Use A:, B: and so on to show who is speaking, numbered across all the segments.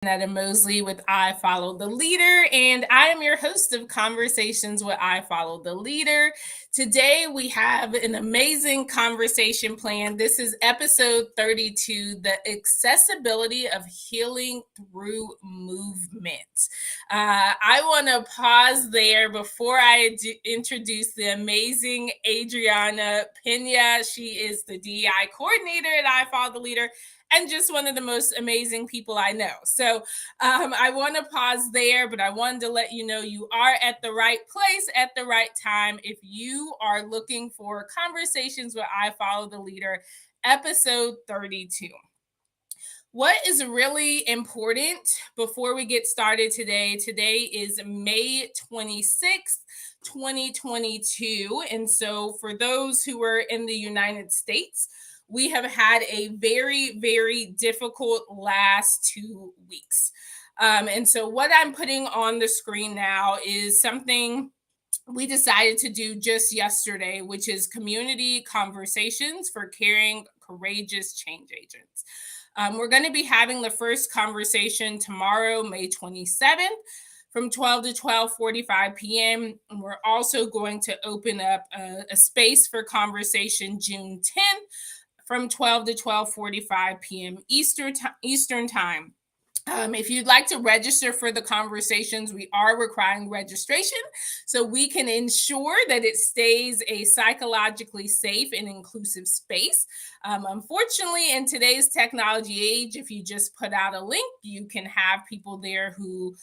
A: Antoinetta Mosley with I Follow the Leader, and I am your host of Conversations with I Follow the Leader. Today we have an amazing conversation planned. This is episode 32, the accessibility of healing through movement. I want to pause there before I introduce the amazing Adriana Peña. She is the DEI Coordinator at I Follow the Leader and just one of the most amazing people I know. So I want to pause there, but I wanted to let you know you are at the right place at the right time. If you are looking for Conversations where I Follow the Leader, episode 32. What is really important before we get started today? Today is May 26th, 2022. And so for those who are in the United States, we have had a very, very difficult last 2 weeks. And so what I'm putting on the screen now is something we decided to do just yesterday, which is community conversations for caring, courageous change agents. We're going to be having the first conversation tomorrow, May 27th, from 12 to 12:45 p.m. And we're also going to open up a space for conversation June 10th from 12 to 12:45 p.m. Eastern time. If you'd like to register for the conversations, we are requiring registration so we can ensure that it stays a psychologically safe and inclusive space. Unfortunately, in today's technology age, if you just put out a link, you can have people there who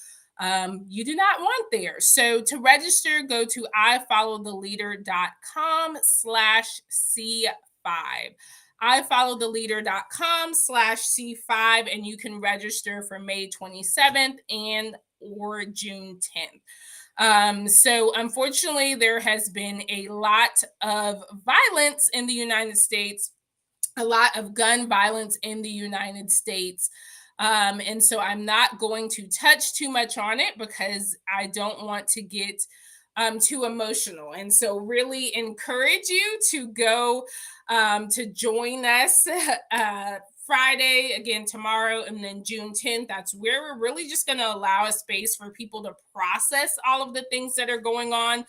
A: you do not want there. So to register, go to ifollowtheleader.com/C5. ifollowtheleader.com/C5, and you can register for May 27th and or June 10th. So unfortunately, there has been a lot of violence in the United States, a lot of gun violence in the United States. And so I'm not going to touch too much on it because I don't want to get too emotional. And so really encourage you to go to join us Friday, again tomorrow, and then June 10th. That's where we're really just going to allow a space for people to process all of the things that are going on.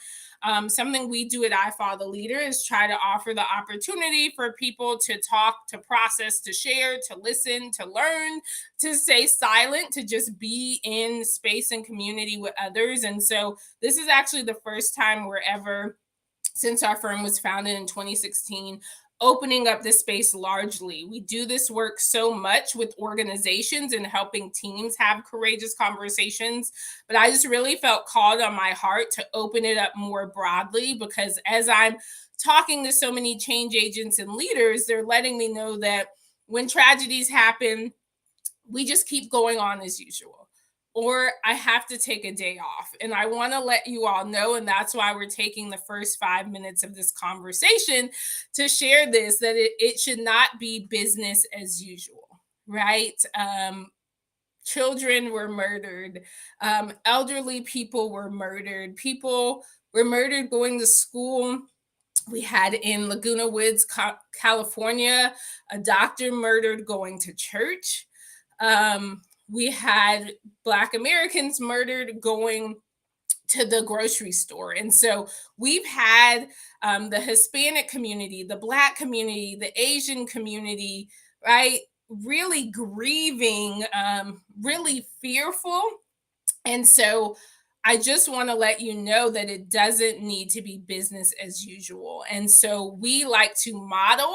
A: Something we do at I Follow the Leader is try to offer the opportunity for people to talk, to process, to share, to listen, to learn, to stay silent, to just be in space and community with others. And so this is actually the first time we're ever, since our firm was founded in 2016, opening up this space largely. We do this work so much with organizations and helping teams have courageous conversations, but I just really felt called on my heart to open it up more broadly, because as I'm talking to so many change agents and leaders, they're letting me know that when tragedies happen, we just keep going on as usual, or I have to take a day off. And I want to let you all know, and that's why we're taking the first 5 minutes of this conversation to share this, that it should not be business as usual, right? Children were murdered, elderly people were murdered, people were murdered going to school. We had in Laguna Woods, California, a doctor murdered going to church. We had Black Americans murdered going to the grocery store. And so we've had the Hispanic community, the Black community, the Asian community, right, really grieving, really fearful. And so I just want to let you know that it doesn't need to be business as usual. And so we like to model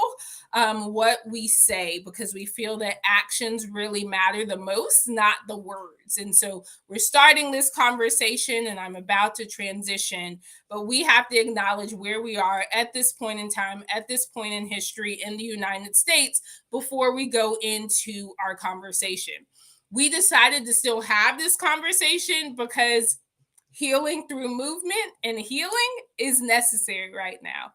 A: what we say, because we feel that actions really matter the most, not the words. And so we're starting this conversation and I'm about to transition, but we have to acknowledge where we are at this point in time, at this point in history in the United States, before we go into our conversation. We decided to still have this conversation because healing through movement and healing is necessary right now.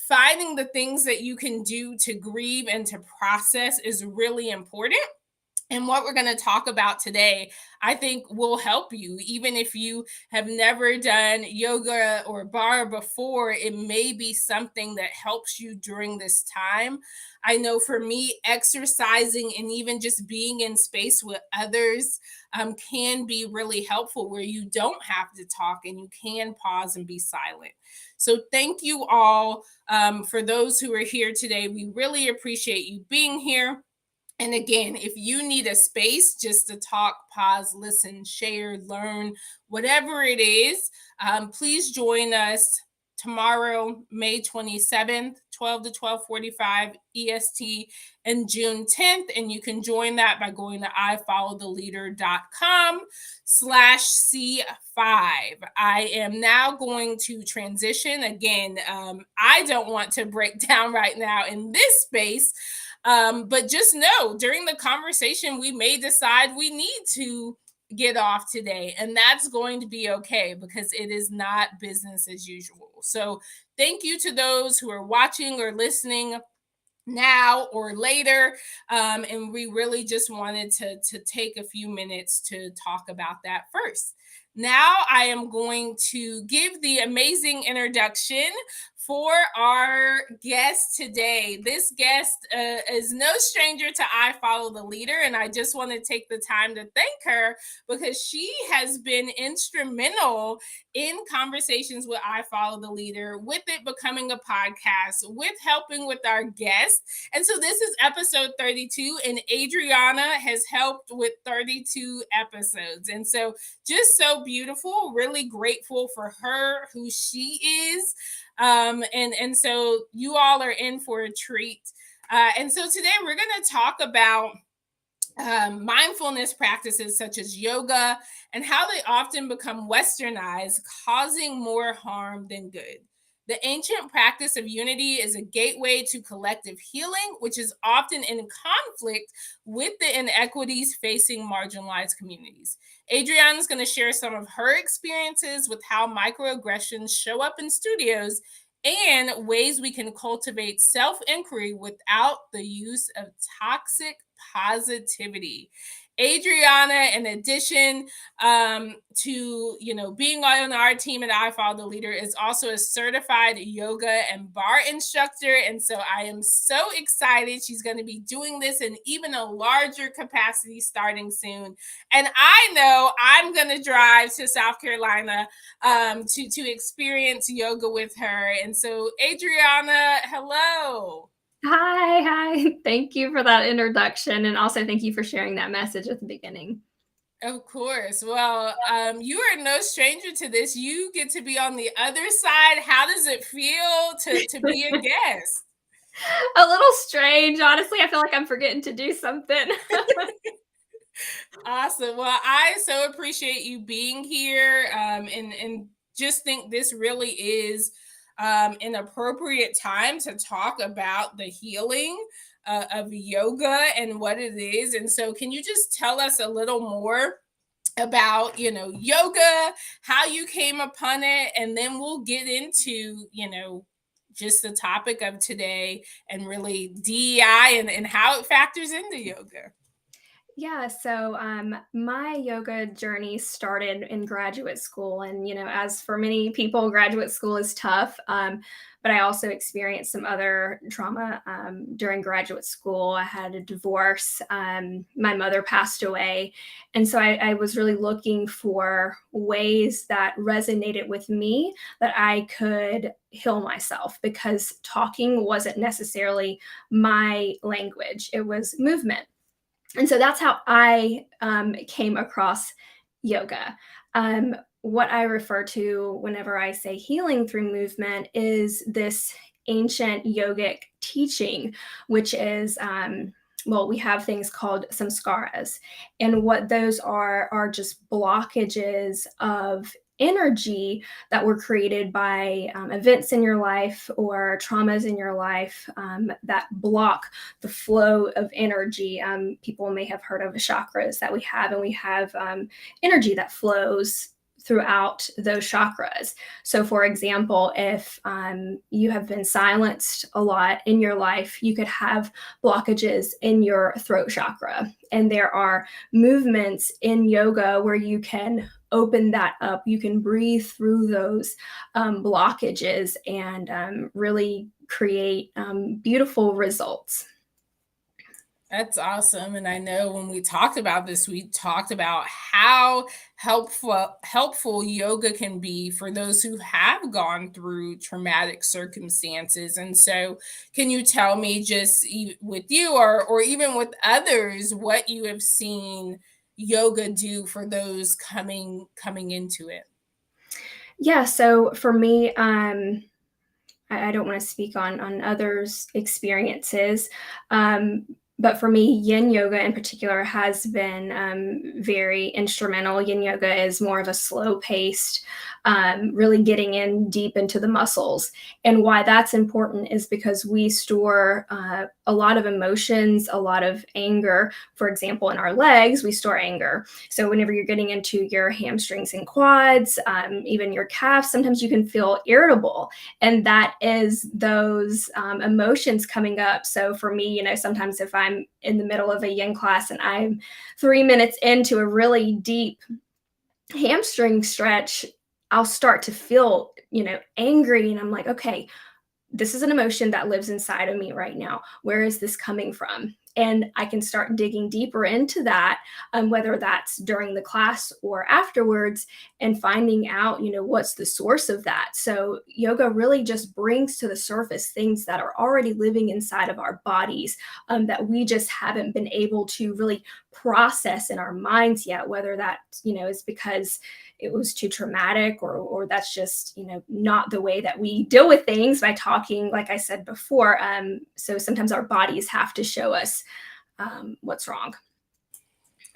A: Finding the things that you can do to grieve and to process is really important. And what we're going to talk about today, I think will help you. Even if you have never done yoga or barre before, it may be something that helps you during this time. I know for me, exercising and even just being in space with others can be really helpful, where you don't have to talk and you can pause and be silent. So thank you all for those who are here today. We really appreciate you being here. And again, if you need a space just to talk, pause, listen, share, learn, whatever it is, please join us tomorrow, May 27th, 12 to 12:45 EST, and June 10th. And you can join that by going to ifollowthelleader.com/C5. I am now going to transition. Again, I don't want to break down right now in this space. But just know during the conversation, we may decide we need to get off today, and that's going to be okay because it is not business as usual. So, thank you to those who are watching or listening now or later. And we really just wanted to take a few minutes to talk about that first. Now, I am going to give the amazing introduction for our guest today. This guest is no stranger to I Follow the Leader, and I just want to take the time to thank her because she has been instrumental in conversations with I Follow the Leader, with it becoming a podcast, with helping with our guests. And so this is episode 32, and Adriana has helped with 32 episodes. And so just so beautiful, really grateful for her, who she is. And so you all are in for a treat. And so today we're going to talk about mindfulness practices such as yoga and how they often become westernized, causing more harm than good. The ancient practice of unity is a gateway to collective healing, which is often in conflict with the inequities facing marginalized communities. Adriana is going to share some of her experiences with how microaggressions show up in studios and ways we can cultivate self-inquiry without the use of toxic positivity. Adriana, in addition to being on our team at I Follow the Leader, is also a certified yoga and barre instructor. And so I am so excited. She's going to be doing this in even a larger capacity starting soon. And I know I'm going to drive to South Carolina to experience yoga with her. And so, Adriana, hello.
B: Hi. Thank you for that introduction. And also thank you for sharing that message at the beginning.
A: Of course. Well, you are no stranger to this. You get to be on the other side. How does it feel to be a guest?
B: A little strange. Honestly, I feel like I'm forgetting to do something.
A: Awesome. Well, I so appreciate you being here, and just think this really is an appropriate time to talk about the healing of yoga and what it is. And so, can you just tell us a little more about yoga, how you came upon it, and then we'll get into just the topic of today and really DEI and how it factors into yoga.
B: Yeah, so my yoga journey started in graduate school. And, as for many people, graduate school is tough. But I also experienced some other trauma during graduate school. I had a divorce. My mother passed away. And so I was really looking for ways that resonated with me that I could heal myself, because talking wasn't necessarily my language, it was movement. And so that's how I came across yoga. What I refer to whenever I say healing through movement is this ancient yogic teaching, which is, we have things called samskaras. And what those are just blockages of energy that were created by events in your life or traumas in your life that block the flow of energy. People may have heard of chakras that we have, and we have energy that flows throughout those chakras. So, for example, if you have been silenced a lot in your life, you could have blockages in your throat chakra. And there are movements in yoga where you can open that up. You can breathe through those blockages and really create beautiful results.
A: That's awesome. And I know when we talked about this, we talked about how helpful yoga can be for those who have gone through traumatic circumstances. And so can you tell me just with you or even with others what you have seen yoga do for those coming into it?
B: Yeah, so for me, I don't want to speak on others' experiences, um, but for me, Yin Yoga in particular has been very instrumental. Yin Yoga is more of a slow paced, really getting in deep into the muscles. And why that's important is because we store a lot of emotions, a lot of anger. For example, in our legs, we store anger. So whenever you're getting into your hamstrings and quads, even your calves, sometimes you can feel irritable, and that is those emotions coming up. So for me, sometimes if I'm in the middle of a yin class and I'm 3 minutes into a really deep hamstring stretch, I'll start to feel angry, and I'm like, okay, this is an emotion that lives inside of me right now. Where is this coming from? And I can start digging deeper into that, whether that's during the class or afterwards, and finding out, what's the source of that. So yoga really just brings to the surface things that are already living inside of our bodies, that we just haven't been able to really process in our minds yet, whether that, is because it was too traumatic, or that's just not the way that we deal with things by talking, like I said before. So sometimes our bodies have to show us what's wrong.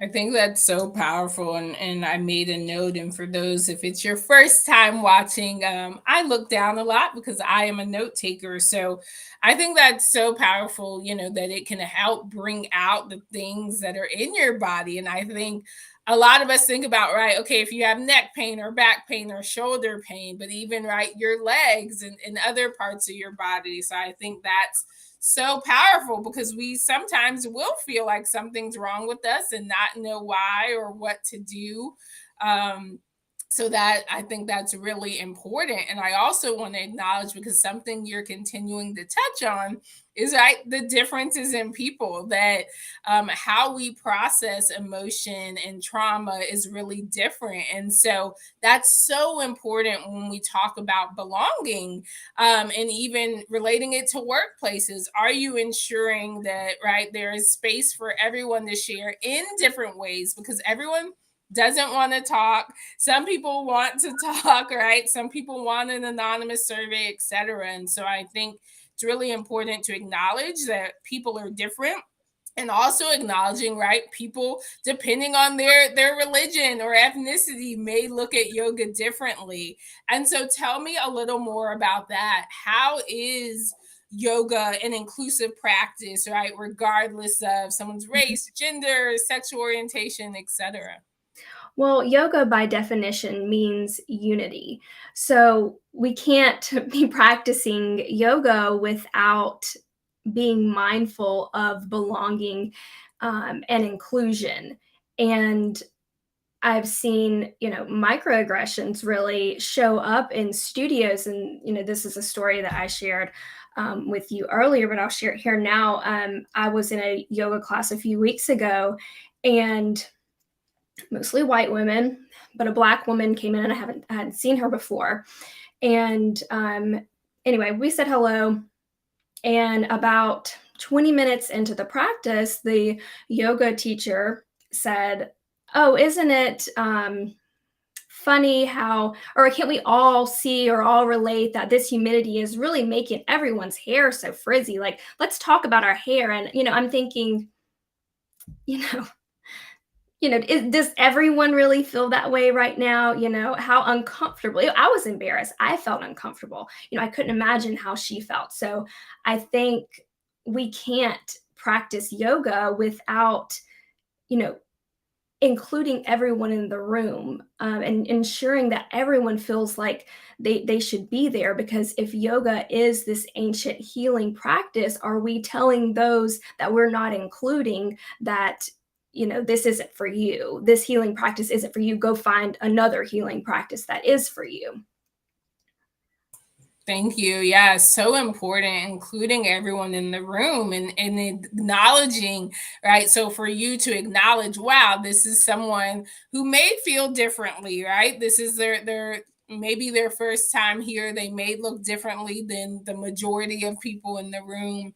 A: I think that's so powerful. And I made a note. And for those, if it's your first time watching, I look down a lot because I am a note taker. So I think that's so powerful, that it can help bring out the things that are in your body. And I think a lot of us think about, right, okay, if you have neck pain or back pain or shoulder pain, but even, right, your legs and other parts of your body. So I think that's so powerful because we sometimes will feel like something's wrong with us and not know why or what to do. Um, so that I think that's really important. And I also want to acknowledge, because something you're continuing to touch on is, right, the differences in people, that how we process emotion and trauma is really different. And so that's so important when we talk about belonging, and even relating it to workplaces. Are you ensuring that, right, there is space for everyone to share in different ways? Because everyone doesn't want to talk. Some people want to talk, right? Some people want an anonymous survey, etc. And so I think it's really important to acknowledge that people are different, and also acknowledging, right, people depending on their religion or ethnicity may look at yoga differently. And so tell me a little more about that. How is yoga an inclusive practice, right, regardless of someone's race, gender, sexual orientation, etc.?
B: Well, yoga by definition means unity. So we can't be practicing yoga without being mindful of belonging and inclusion. And I've seen, microaggressions really show up in studios. And, this is a story that I shared with you earlier, but I'll share it here now. I was in a yoga class a few weeks ago, and mostly white women, but a black woman came in, and I hadn't seen her before. And anyway, we said hello, and about 20 minutes into the practice, the yoga teacher said, "Oh, isn't it funny how, or can't we all see or all relate that this humidity is really making everyone's hair so frizzy? Like, let's talk about our hair." And, I'm thinking, you know, does everyone really feel that way right now? How uncomfortable. I was embarrassed. I felt uncomfortable. I couldn't imagine how she felt. So I think we can't practice yoga without, you know, including everyone in the room, and ensuring that everyone feels like they should be there. Because if yoga is this ancient healing practice, are we telling those that we're not including that, this isn't for you, this healing practice isn't for you, go find another healing practice that is for you?
A: Thank you. Yeah, so important, including everyone in the room and acknowledging, right? So for you to acknowledge, wow, this is someone who may feel differently, right? This is their maybe their first time here. They may look differently than the majority of people in the room.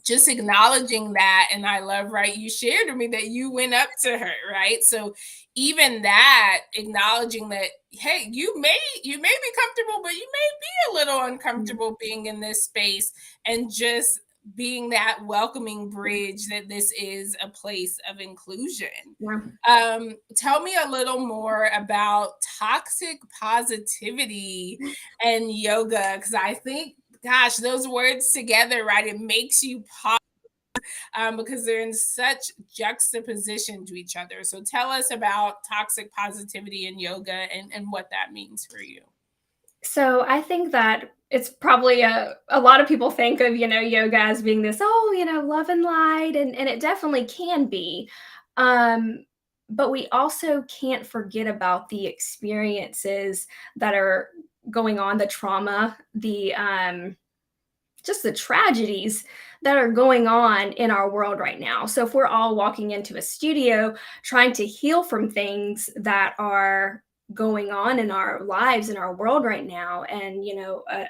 A: Just acknowledging that. And I love, right, you shared with me that you went up to her, right? So even that, acknowledging that, hey, you may be comfortable, but you may be a little uncomfortable being in this space, and just being that welcoming bridge that this is a place of inclusion.
B: Yeah.
A: Tell me a little more about toxic positivity and yoga, because I think, gosh, those words together, right? It makes you pause, because they're in such juxtaposition to each other. So tell us about toxic positivity in yoga, and what that means for you.
B: So I think that it's probably a lot of people think of, yoga as being this, oh, love and light, and it definitely can be. Um, but we also can't forget about the experiences that are going on, the trauma, the just the tragedies that are going on in our world right now. So if we're all walking into a studio trying to heal from things that are going on in our lives, in our world right now, and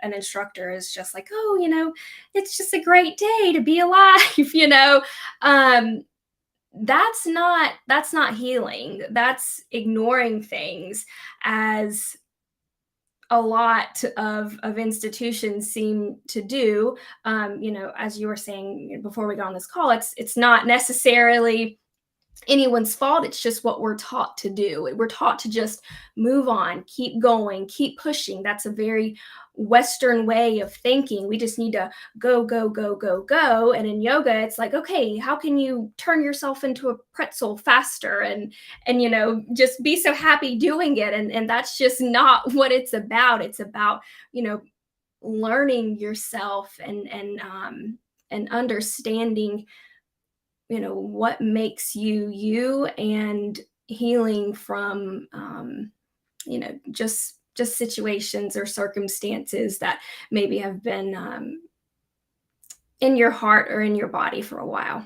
B: an instructor is just like, oh, it's just a great day to be alive, um that's not healing. That's ignoring things, as a lot of institutions seem to do. As you were saying before we got on this call, it's not necessarily anyone's fault. It's just what we're taught to do. We're taught to just move on, keep going, keep pushing. That's a very Western way of thinking. We just need to go, go, go, go, go. And in yoga, it's like, okay, how can you turn yourself into a pretzel faster, and just be so happy doing it? And that's just not what it's about. It's about, learning yourself, and understanding what makes you you, and healing from just situations or circumstances that maybe have been in your heart or in your body for a while.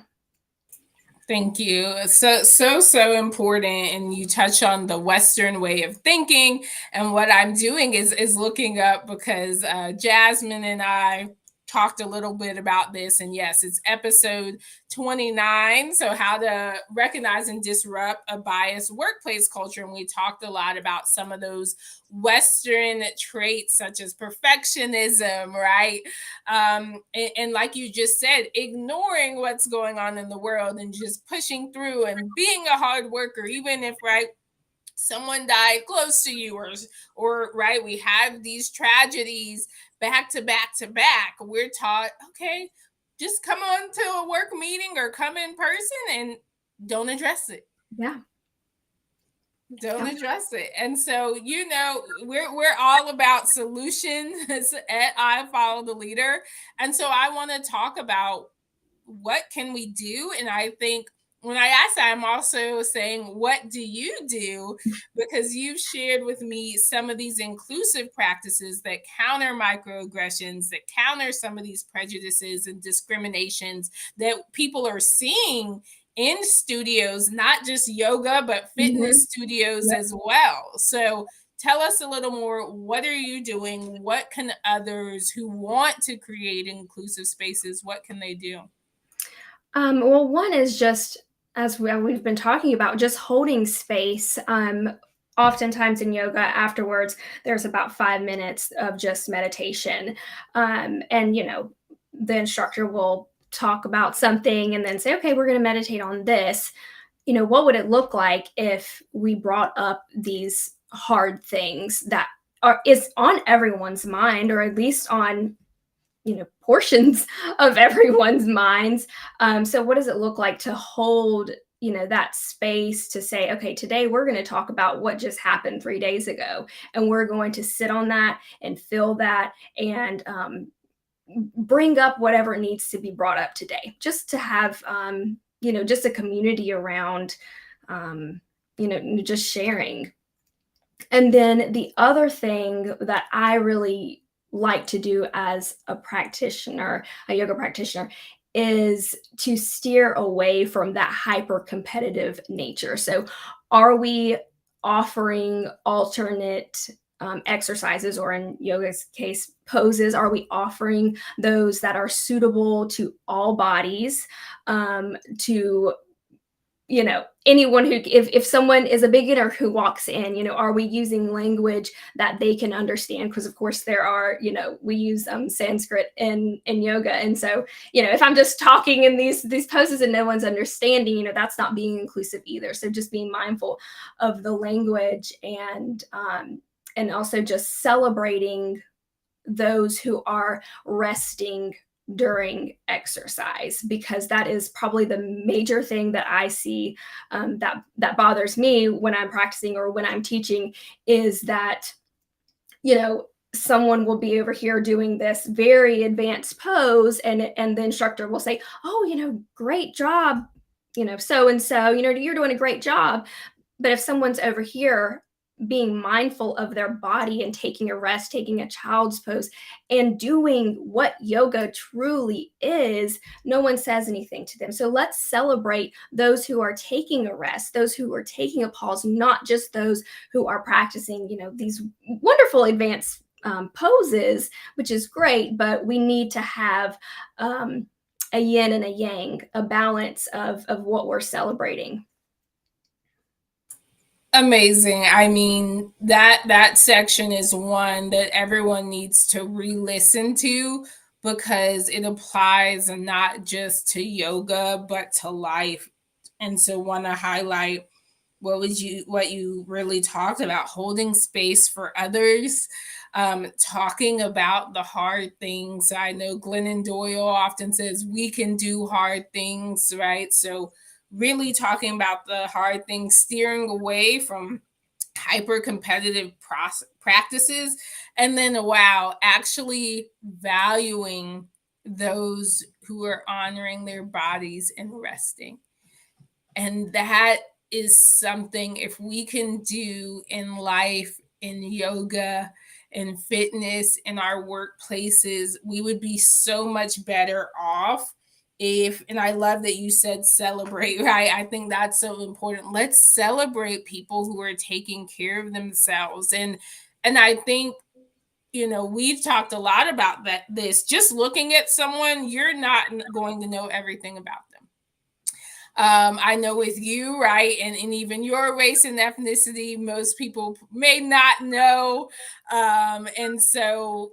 A: Thank you. So important. And you touch on the Western way of thinking. And what I'm doing is looking up, because Jasmine and I talked a little bit about this. And yes, it's episode 29. So how to recognize and disrupt a biased workplace culture. And we talked a lot about some of those Western traits, such as perfectionism, right? And like you just said, ignoring what's going on in the world and just pushing through and being a hard worker, even if, right, someone died close to you, or right, we have these tragedies back to back to back. We're taught, okay, just come on to a work meeting or come in person and don't address it.
B: Yeah.
A: Don't address it. And so, we're all about solutions at I Follow the Leader. And so I want to talk about what can we do. And I think when I ask that, I'm also saying, what do you do? Because you've shared with me some of these inclusive practices that counter microaggressions, that counter some of these prejudices and discriminations that people are seeing in studios, not just yoga, but fitness studios
B: Yep.
A: as well. So tell us a little more. What are you doing? What can others who want to create inclusive spaces, what can they do?
B: Well, one is just, as we've been talking about, just holding space. Oftentimes in yoga, afterwards, there's about 5 minutes of just meditation. And, the instructor will talk about something and then say, okay, we're going to meditate on this. What would it look like if we brought up these hard things that is on everyone's mind, or at least on portions of everyone's minds. So what does it look like to hold that space to say, okay, today we're going to talk about what just happened 3 days ago, and we're going to sit on that and feel that, and bring up whatever needs to be brought up today, just to have just a community around just sharing. And then the other thing that I really like to do as a practitioner, a yoga practitioner, is to steer away from that hyper competitive nature. So are we offering alternate exercises, or in yoga's case, poses? Are we offering those that are suitable to all bodies, to anyone who, if someone is a beginner who walks in, are we using language that they can understand? Because of course there are, we use Sanskrit in yoga, and so if I'm just talking in these poses and no one's understanding, that's not being inclusive either. So just being mindful of the language, and also just celebrating those who are resting during exercise, because that is probably the major thing that I see that bothers me when I'm practicing or when I'm teaching, is that someone will be over here doing this very advanced pose, and the instructor will say, oh, great job, so and so, you're doing a great job. But if someone's over here being mindful of their body and taking a rest, taking a child's pose, and doing what yoga truly is, no one says anything to them. So let's celebrate those who are taking a rest, those who are taking a pause, not just those who are practicing, these wonderful advanced poses, which is great, but we need to have a yin and a yang, a balance of what we're celebrating.
A: Amazing. I mean, that section is one that everyone needs to re-listen to, because it applies not just to yoga but to life. And so want to highlight what you really talked about: holding space for others, talking about the hard things. I know Glennon Doyle often says we can do hard things, right? So really talking about the hard things, steering away from hyper competitive practices, and then actually valuing those who are honoring their bodies and resting. And that is something, if we can do in life, in yoga, in fitness, in our workplaces, we would be so much better off. And I love that you said celebrate, right? I think that's so important. Let's celebrate people who are taking care of themselves. And I think, we've talked a lot about this. Just looking at someone, you're not going to know everything about them. I know with you, right, and even your race and ethnicity, most people may not know. And so,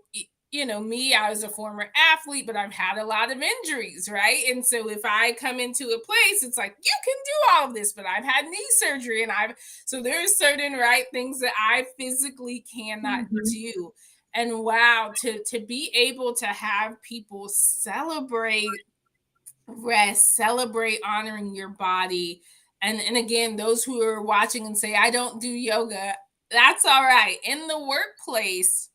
A: me, I was a former athlete, but I've had a lot of injuries, right? And so if I come into a place, it's like, you can do all of this, but I've had knee surgery, and so there's certain, right, things that I physically cannot do. And to be able to have people celebrate rest, celebrate honoring your body. And again, those who are watching and say, I don't do yoga, that's all right. In the workplace,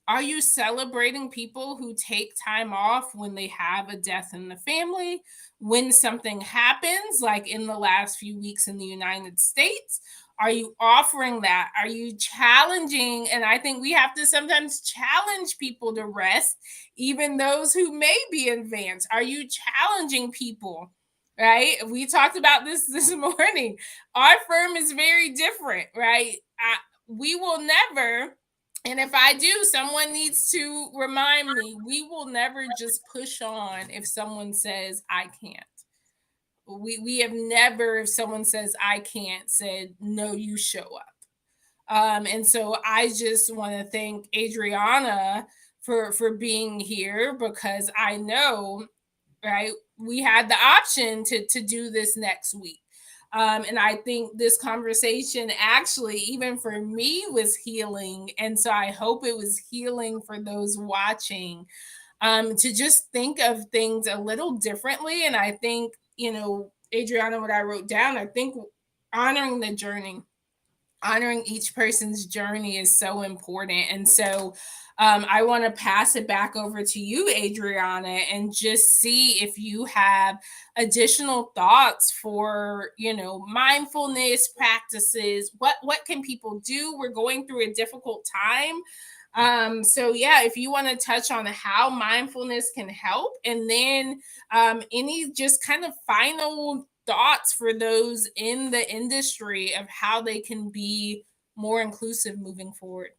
A: are you celebrating people who take time off when they have a death in the family, when something happens, like in the last few weeks in the United States? Are you offering that? Are you challenging? And I think we have to sometimes challenge people to rest, even those who may be advanced. Are you challenging people? Right? We talked about this morning. Our firm is very different, right? We will never, and if I do, someone needs to remind me, we will never just push on if someone says I can't. We have never, if someone says I can't, said no, you show up. And so I just want to thank Adriana for being here, because I know, right, we had the option to do this next week. And I think this conversation actually, even for me, was healing. And so I hope it was healing for those watching. to just think of things a little differently. And I think, Adriana, what I wrote down, I think honoring the journey, honoring each person's journey is so important. And so I want to pass it back over to you, Adriana, and just see if you have additional thoughts for, mindfulness practices. What can people do? We're going through a difficult time. So yeah, if you want to touch on how mindfulness can help, and then any just kind of final thoughts for those in the industry of how they can be more inclusive moving forward.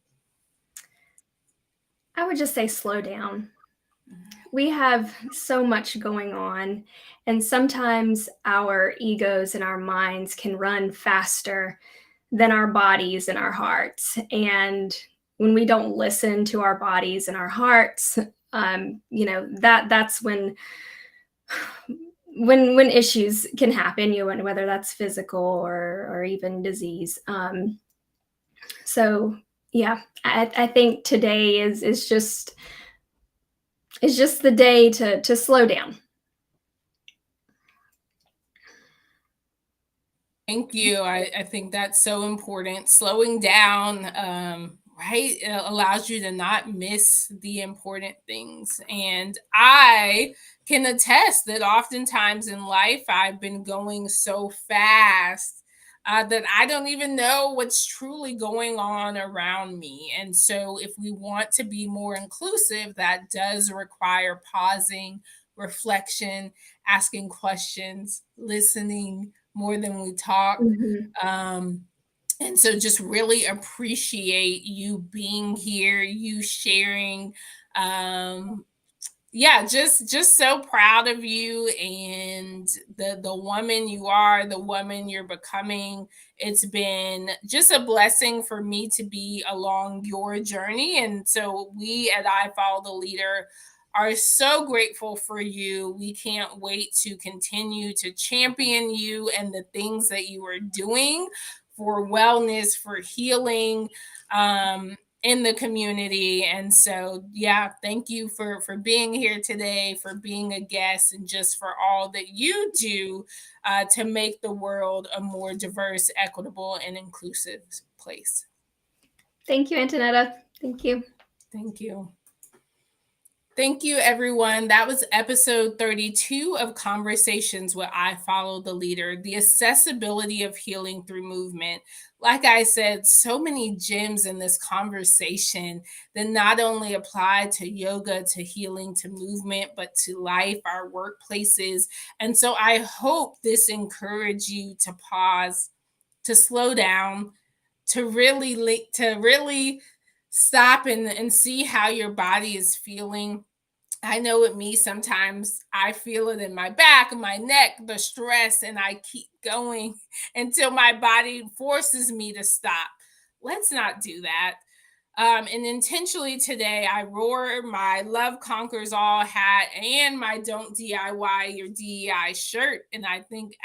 B: I would just say slow down. We have so much going on, and sometimes our egos and our minds can run faster than our bodies and our hearts. And when we don't listen to our bodies and our hearts, that's when issues can happen, whether that's physical or even disease. So yeah, I think today is just the day to slow down.
A: Thank you. I think that's so important. Slowing down, right, it allows you to not miss the important things. And I can attest that oftentimes in life, I've been going so fast that I don't even know what's truly going on around me. And so, if we want to be more inclusive, that does require pausing, reflection, asking questions, listening more than we talk.
B: Mm-hmm.
A: And so just really appreciate you being here, you sharing. Yeah, just so proud of you and the woman you are, the woman you're becoming. It's been just a blessing for me to be along your journey. And so we at I Follow the Leader are so grateful for you. We can't wait to continue to champion you and the things that you are doing for wellness, for healing, in the community. And so yeah, thank you for being here today, for being a guest, and just for all that you do to make the world a more diverse, equitable, and inclusive place.
B: Thank you, Antoinetta. Thank you.
A: Thank you. Thank you, everyone. That was episode 32 of Conversations with I Follow the Leader, the accessibility of healing through movement. Like I said, so many gems in this conversation that not only apply to yoga, to healing, to movement, but to life, our workplaces. And so I hope this encouraged you to pause, to slow down, to really stop and see how your body is feeling. I know with me, sometimes I feel it in my back, my neck, the stress, and I keep going until my body forces me to stop. Let's not do that. And intentionally today, I wore my Love Conquers All hat and my Don't DIY Your DEI shirt. And I think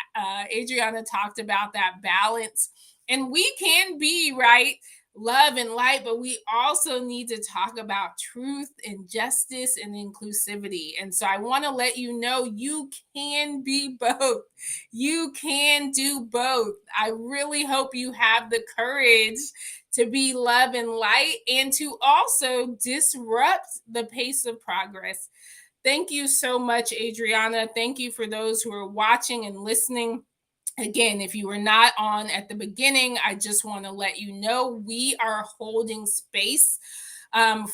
A: Adriana talked about that balance. And we can be, right, love and light, but we also need to talk about truth and justice and inclusivity. And so I want to let you know you can be both. You can do both. I really hope you have the courage to be love and light and to also disrupt the pace of progress. Thank you so much, Adriana. Thank you for those who are watching and listening. Again, if you were not on at the beginning, I just want to let you know we are holding space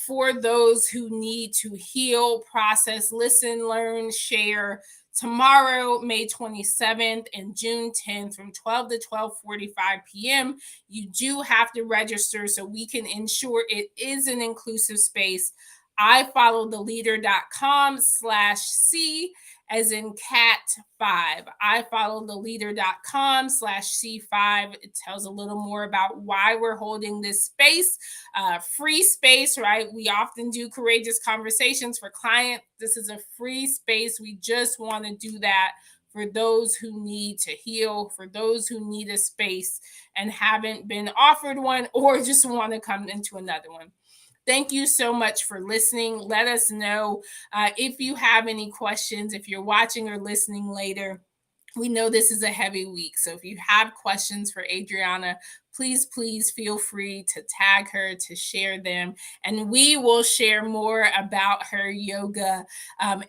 A: for those who need to heal, process, listen, learn, share. Tomorrow, May 27th and June 10th from 12 to 12:45 p.m. You do have to register so we can ensure it is an inclusive space. ifollowtheleader.com/C as in cat 5. ifollowtheleader.com/C5. It tells a little more about why we're holding this space, free space, right? We often do courageous conversations for clients. This is a free space. We just want to do that for those who need to heal, for those who need a space and haven't been offered one or just want to come into another one. Thank you so much for listening. Let us know if you have any questions, if you're watching or listening later. We know this is a heavy week. So if you have questions for Adriana, please feel free to tag her, to share them. And we will share more about her yoga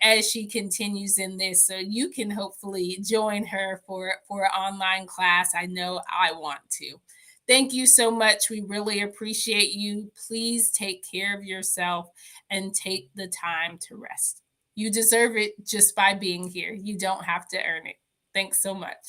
A: as she continues in this. So you can hopefully join her for an online class. I know I want to. Thank you so much. We really appreciate you. Please take care of yourself and take the time to rest. You deserve it just by being here. You don't have to earn it. Thanks so much.